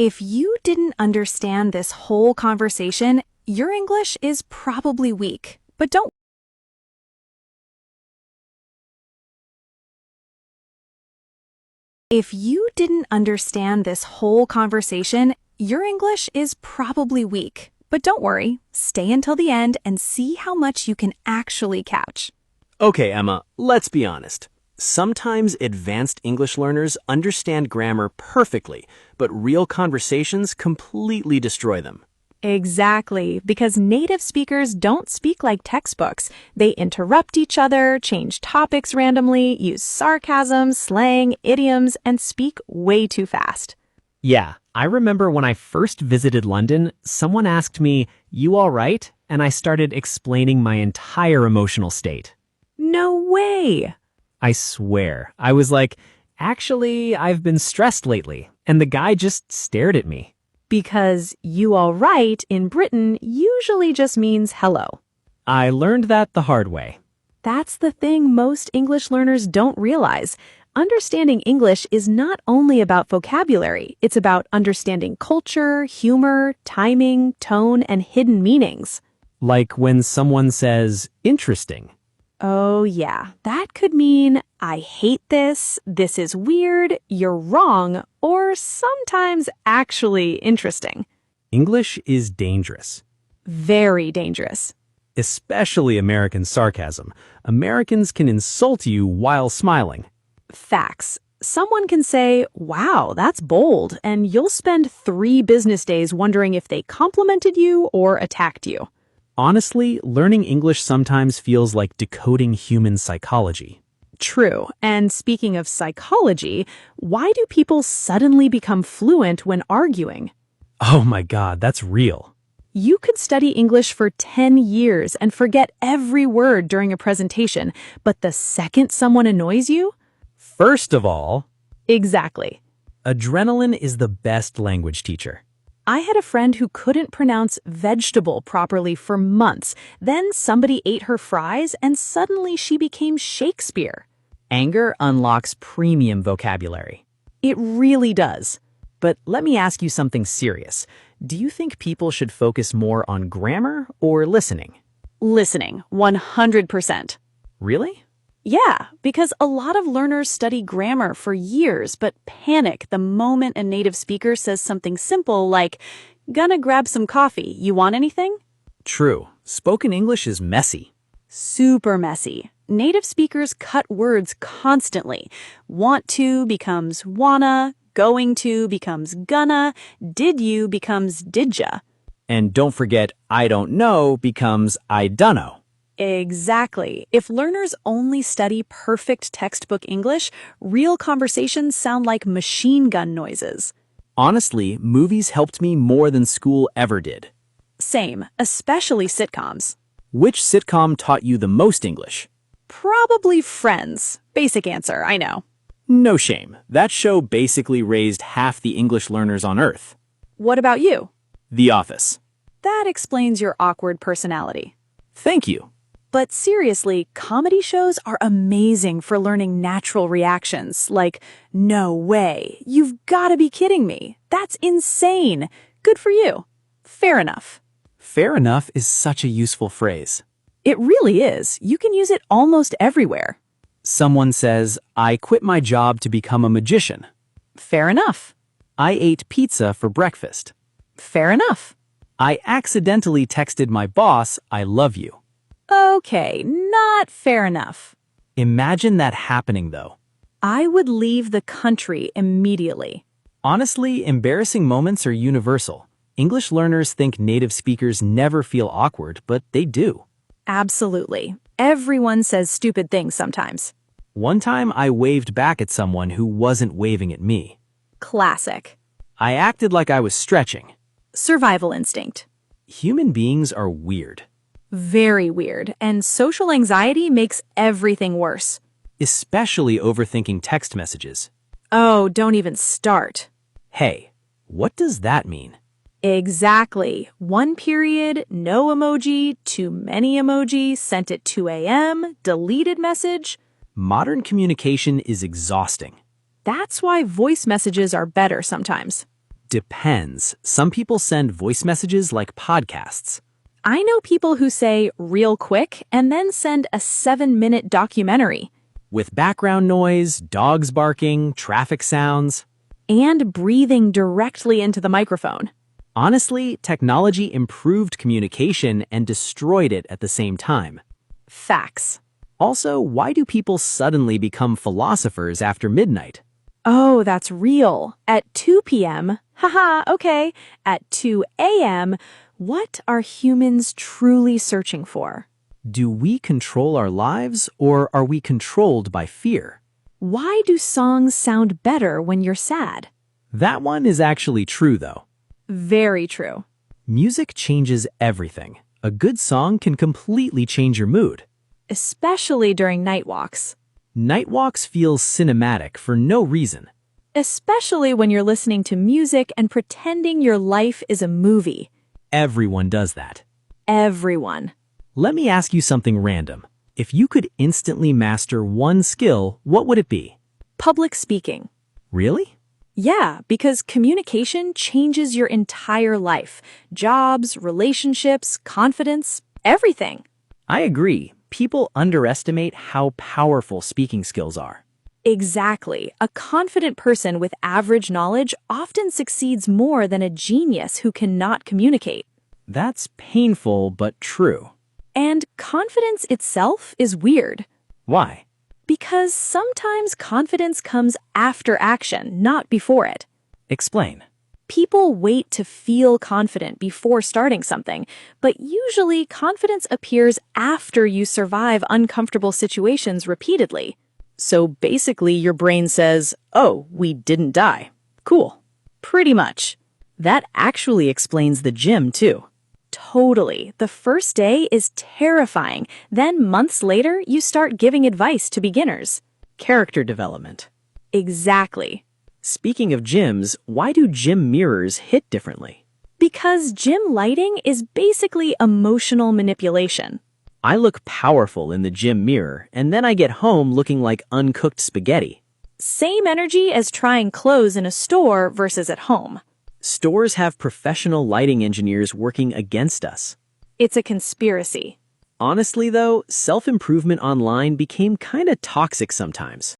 If you didn't understand this whole conversation, your English is probably weak. But don't If you didn't understand this whole conversation, your English is probably weak. But don't worry, stay until the end and see how much you can actually catch. Okay, Emma, let's be honest. Sometimes advanced English learners understand grammar perfectly, but real conversations completely destroy them. Exactly, because native speakers don't speak like textbooks. They interrupt each other, change topics randomly, use sarcasm, slang, idioms, and speak way too fast. Yeah, I remember when I first visited London, someone asked me, "You all right?" And I started explaining my entire emotional state. No way! I swear, I was like, "Actually, I've been stressed lately." And the guy just stared at me. Because you all right in Britain usually just means hello. I learned that the hard way. That's the thing most English learners don't realize. Understanding English is not only about vocabulary, it's about understanding culture, humor, timing, tone, and hidden meanings. Like when someone says, "Interesting." Oh yeah, that could mean, I hate this, this is weird, you're wrong, or sometimes actually interesting. English is dangerous. Very dangerous. Especially American sarcasm. Americans can insult you while smiling. Facts. Someone can say, wow, that's bold, and you'll spend 3 business days wondering if they complimented you or attacked you. Honestly, learning English sometimes feels like decoding human psychology. True. And speaking of psychology, why do people suddenly become fluent when arguing? Oh my God, that's real. You could study English for 10 years and forget every word during a presentation, but the second someone annoys you? First of all, Exactly. adrenaline is the best language teacher. I had a friend who couldn't pronounce vegetable properly for months. Then somebody ate her fries and suddenly she became Shakespeare. Anger unlocks premium vocabulary. It really does. But let me ask you something serious. Do you think people should focus more on grammar or listening? Listening, 100%. Really? Yeah, because a lot of learners study grammar for years but panic the moment a native speaker says something simple like, "Gonna grab some coffee, you want anything?" True. Spoken English is messy. Super messy. Native speakers cut words constantly. Want to becomes wanna, going to becomes gonna, did you becomes didja. And don't forget, I don't know becomes I dunno. Exactly. If learners only study perfect textbook English, real conversations sound like machine gun noises. Honestly, movies helped me more than school ever did. Same, especially sitcoms. Which sitcom taught you the most English? Probably Friends. Basic answer, I know. No shame. That show basically raised half the English learners on Earth. What about you? The Office. That explains your awkward personality. Thank you. But seriously, comedy shows are amazing for learning natural reactions, like, "No way, you've got to be kidding me. That's insane. Good for you." Fair enough. Fair enough is such a useful phrase. It really is. You can use it almost everywhere. Someone says, I quit my job to become a magician. Fair enough. I ate pizza for breakfast. Fair enough. I accidentally texted my boss, I love you. Okay, not fair enough. Imagine that happening, though. I would leave the country immediately. Honestly, embarrassing moments are universal. English learners think native speakers never feel awkward, but they do. Absolutely. Everyone says stupid things sometimes. One time I waved back at someone who wasn't waving at me. Classic. I acted like I was stretching. Survival instinct. Human beings are weird. Very weird, and social anxiety makes everything worse. Especially overthinking text messages. Oh, don't even start. Hey, what does that mean? Exactly. 1 period, no emoji, too many emoji, sent at 2 a.m., deleted message. Modern communication is exhausting. That's why voice messages are better sometimes. Depends. Some people send voice messages like podcasts. I know people who say real quick and then send a 7-minute documentary. With background noise, dogs barking, traffic sounds. And breathing directly into the microphone. Honestly, technology improved communication and destroyed it at the same time. Facts. Also, why do people suddenly become philosophers after midnight? Oh, that's real. At 2 p.m., haha, okay. At 2 a.m., what are humans truly searching for? Do we control our lives, or are we controlled by fear? Why do songs sound better when you're sad? That one is actually true, though. Very true. Music changes everything. A good song can completely change your mood. Especially during night walks. Night walks feel cinematic for no reason. Especially when you're listening to music and pretending your life is a movie. Everyone does that. Everyone. Let me ask you something random. If you could instantly master one skill, what would it be? Public speaking. Really? Yeah, because communication changes your entire life. Jobs, relationships, confidence, everything. I agree. People underestimate how powerful speaking skills are. Exactly. A confident person with average knowledge often succeeds more than a genius who cannot communicate. That's painful but true. And confidence itself is weird. Why? Because sometimes confidence comes after action, not before it. Explain. People wait to feel confident before starting something, but usually confidence appears after you survive uncomfortable situations repeatedly. So basically your brain says, oh, we didn't die. Cool. Pretty much. That actually explains the gym too. Totally. The first day is terrifying. Then months later, you start giving advice to beginners. Character development. Exactly. Speaking of gyms, why do gym mirrors hit differently? Because gym lighting is basically emotional manipulation. I look powerful in the gym mirror, and then I get home looking like uncooked spaghetti. Same energy as trying clothes in a store versus at home. Stores have professional lighting engineers working against us. It's a conspiracy. Honestly, though, self-improvement online became kinda toxic sometimes.